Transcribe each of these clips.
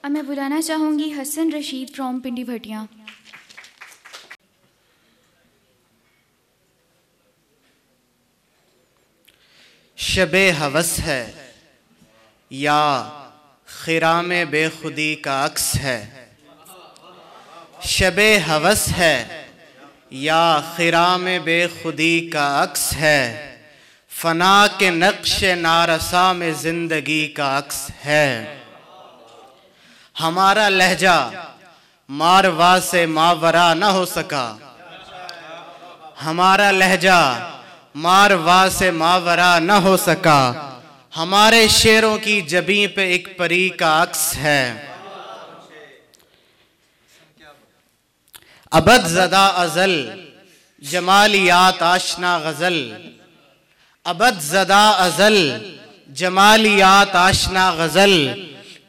अब मैं बुलाना चाहूँगी हसन रशीद फ्रॉम पिंडी भटिया। शबे हवस है या खिराम बेखुदी का अक्स है। शबे हवस है या खिराम बेखुदी का अक्स है। फना के नक्श नारसा में जिंदगी का अक्स है। हमारा लहजा मारवा से मावरा न हो सका। हमारा लहजा मारवा से मावरा न हो सका। हमारे शेरों की जबीं पे एक परी का अक्स है। अबद ज़दा अज़ल जमालियात आशना गज़ल। अबद ज़दा अज़ल जमालियात आशना गज़ल।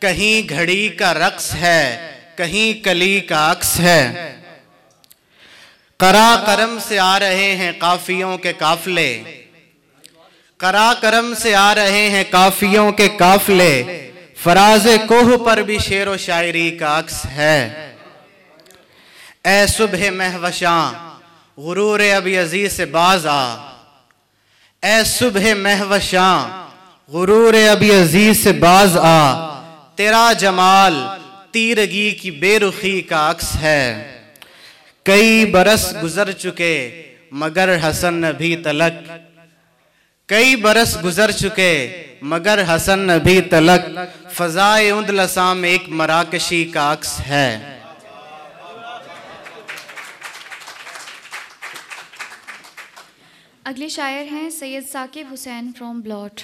कहीं घड़ी का रक्स है, कहीं कली का अक्स है। करा करम से आ रहे हैं काफियों के काफले। करा करम से आ रहे हैं काफियों के काफले। फराज़े कोह पर भी शेर व शायरी का अक्स है। ए सुबह महवशां गुरूर अब यज़ीद से बाज आ। ए सुबह महवशां गुरूर अब यज़ीद से बाज आ। तेरा जमाल तीरगी की बेरुखी का अक्स है। कई बरस गुजर चुके मगर हसन अभी तलक। कई बरस गुजर चुके मगर हसन अभी तलक। फ़ज़ाए उंदलसा में एक मराकशी का अक्स है। अगले शायर हैं सैयद साकिब हुसैन फ्रॉम ब्लॉट।